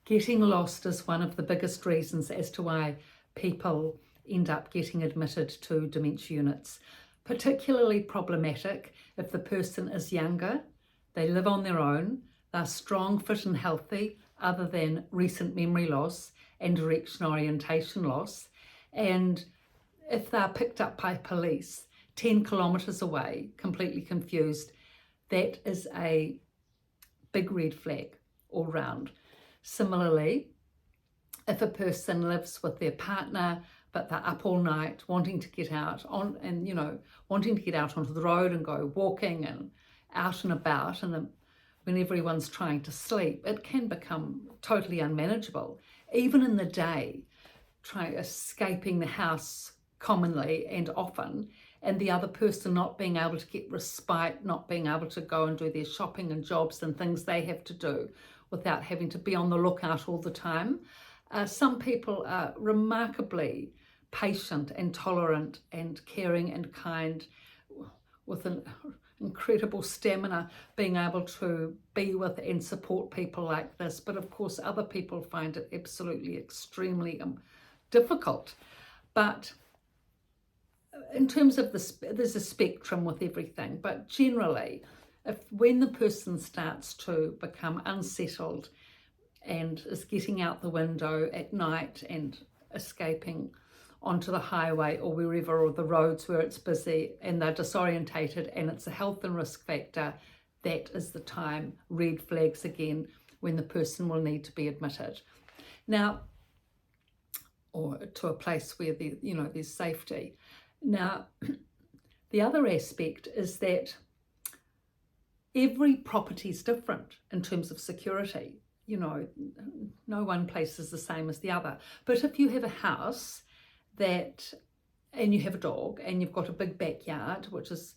Getting lost is one of the biggest reasons as to why people end up getting admitted to dementia units. Particularly problematic if the person is younger, they live on their own, they're strong, fit and healthy, other than recent memory loss and direction orientation loss. And if they're picked up by police 10 kilometres away, completely confused, that is a big red flag all round. Similarly, if a person lives with their partner, but they're up all night wanting to get out wanting to get out onto the road and go walking and out and about, and when everyone's trying to sleep, it can become totally unmanageable. Even in the day, escaping the house commonly and often, and the other person not being able to get respite, not being able to go and do their shopping and jobs and things they have to do without having to be on the lookout all the time. Some people are remarkably patient and tolerant and caring and kind, with an incredible stamina, being able to be with and support people like this. But of course, other people find it absolutely extremely difficult. But in terms of there's a spectrum with everything, but generally, when the person starts to become unsettled and is getting out the window at night and escaping onto the highway or wherever, or the roads where it's busy, and they're disorientated and it's a health and risk factor, that is the time, red flags again, when the person will need to be admitted. Now, or to a place where there's safety. Now, the other aspect is that every property is different in terms of security. No one place is the same as the other. But if you have a house and you have a dog and you've got a big backyard, which is,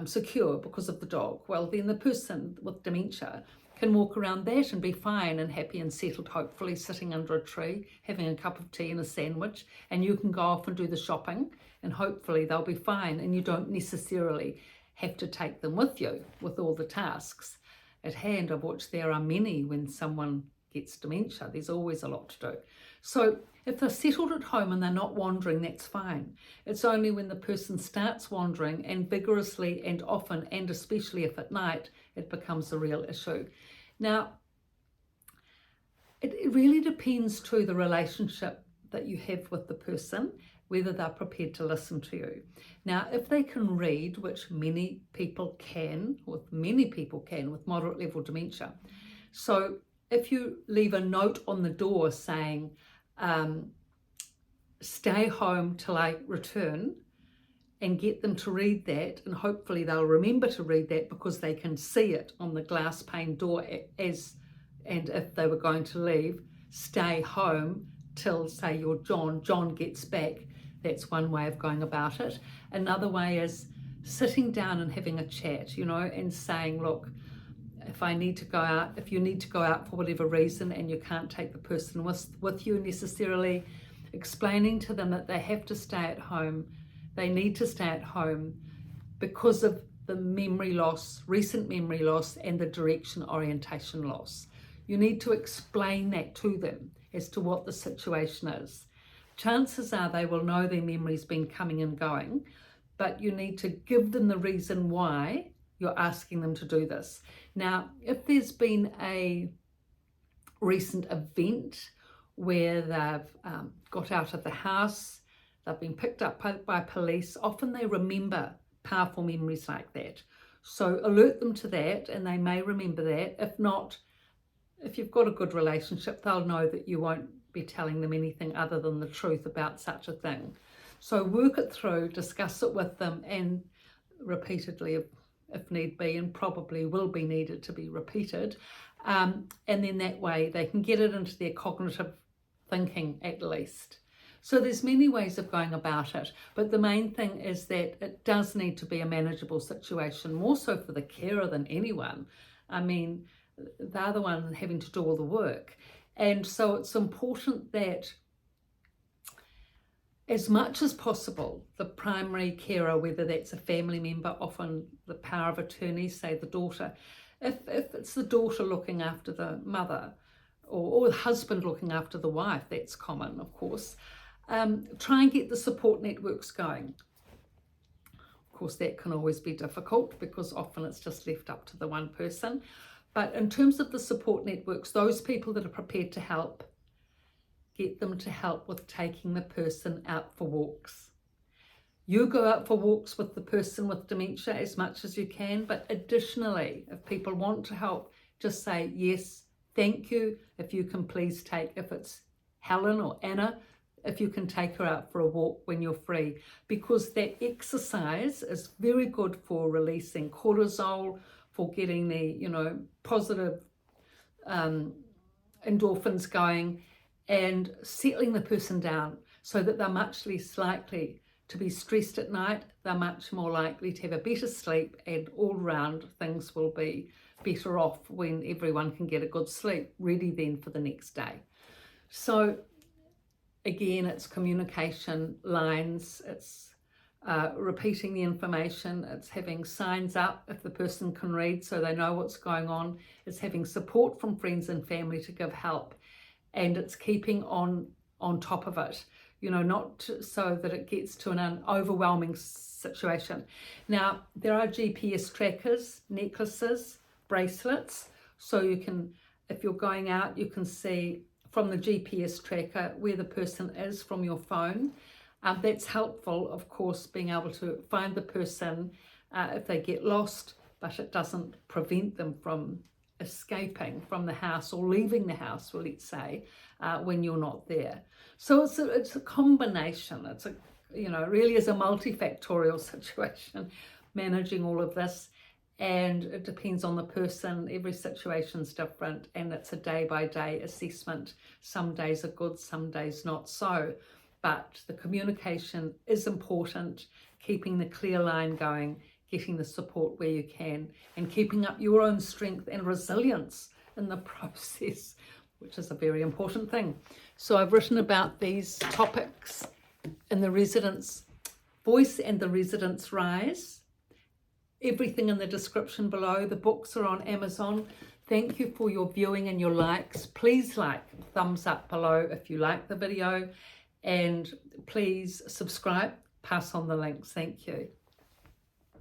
secure because of the dog, well, then the person with dementia can walk around that and be fine and happy and settled, hopefully sitting under a tree, having a cup of tea and a sandwich, and you can go off and do the shopping, and hopefully they'll be fine, and you don't necessarily have to take them with you with all the tasks at hand, of which there are many when someone gets dementia. There's always a lot to do. So if they're settled at home and they're not wandering, that's fine. It's only when the person starts wandering, and vigorously and often, and especially if at night, it becomes a real issue. Now, it really depends to the relationship that you have with the person, whether they're prepared to listen to you. Now, if they can read, which many people can with moderate level dementia. So if you leave a note on the door saying, stay home till I return, and get them to read that, and hopefully they'll remember to read that because they can see it on the glass pane door, and if they were going to leave, stay home till, say, your John gets back. That's one way of going about it. Another way is sitting down and having a chat, and saying, look, if you need to go out for whatever reason and you can't take the person with you necessarily, explaining to them that they have to stay at home. They need to stay at home because of the memory loss, recent memory loss, and the direction orientation loss. You need to explain that to them as to what the situation is. Chances are they will know their memory's been coming and going, but you need to give them the reason why you're asking them to do this. Now, if there's been a recent event where they've got out of the house, they've been picked up by police, often they remember powerful memories like that. So alert them to that, and they may remember that. If not, if you've got a good relationship, they'll know that you won't be telling them anything other than the truth about such a thing. So work it through, discuss it with them, and repeatedly if need be, and probably will be needed to be repeated. And then that way they can get it into their cognitive thinking at least. So there's many ways of going about it, but the main thing is that it does need to be a manageable situation, more so for the carer than anyone. I mean, they're the one having to do all the work. And so it's important that as much as possible, the primary carer, whether that's a family member, often the power of attorney, say the daughter, if it's the daughter looking after the mother, or the husband looking after the wife, that's common, of course. Try and get the support networks going. Of course, that can always be difficult because often it's just left up to the one person. But in terms of the support networks, those people that are prepared to help, get them to help with taking the person out for walks. You go out for walks with the person with dementia as much as you can, but additionally, if people want to help, just say, yes, thank you, if you can please take, if it's Helen or Anna, if you can take her out for a walk when you're free, because that exercise is very good for releasing cortisol, for getting the, positive endorphins going and settling the person down so that they're much less likely to be stressed at night. They're much more likely to have a better sleep, and all round things will be better off when everyone can get a good sleep, ready then for the next day. So again, it's communication lines, it's repeating the information, it's having signs up if the person can read so they know what's going on, it's having support from friends and family to give help, and it's keeping on top of it, not so that it gets to an overwhelming situation. Now, there are GPS trackers, necklaces, bracelets, so you can, if you're going out, you can see from the GPS tracker where the person is from your phone. That's helpful, of course, being able to find the person if they get lost, but it doesn't prevent them from escaping from the house or leaving the house, well, let's say, when you're not there. So it's a combination. It's really is a multifactorial situation, managing all of this. And it depends on the person. Every situation's different, and it's a day-by-day assessment. Some days are good, some days not so. But the communication is important, keeping the clear line going, getting the support where you can, and keeping up your own strength and resilience in the process, which is a very important thing. So I've written about these topics in the Residents' Voice and the Residents' Rise. Everything in the description below. The books are on Amazon. Thank you for your viewing and your likes. Please thumbs up below if you like the video, and please subscribe, pass on the links. Thank you.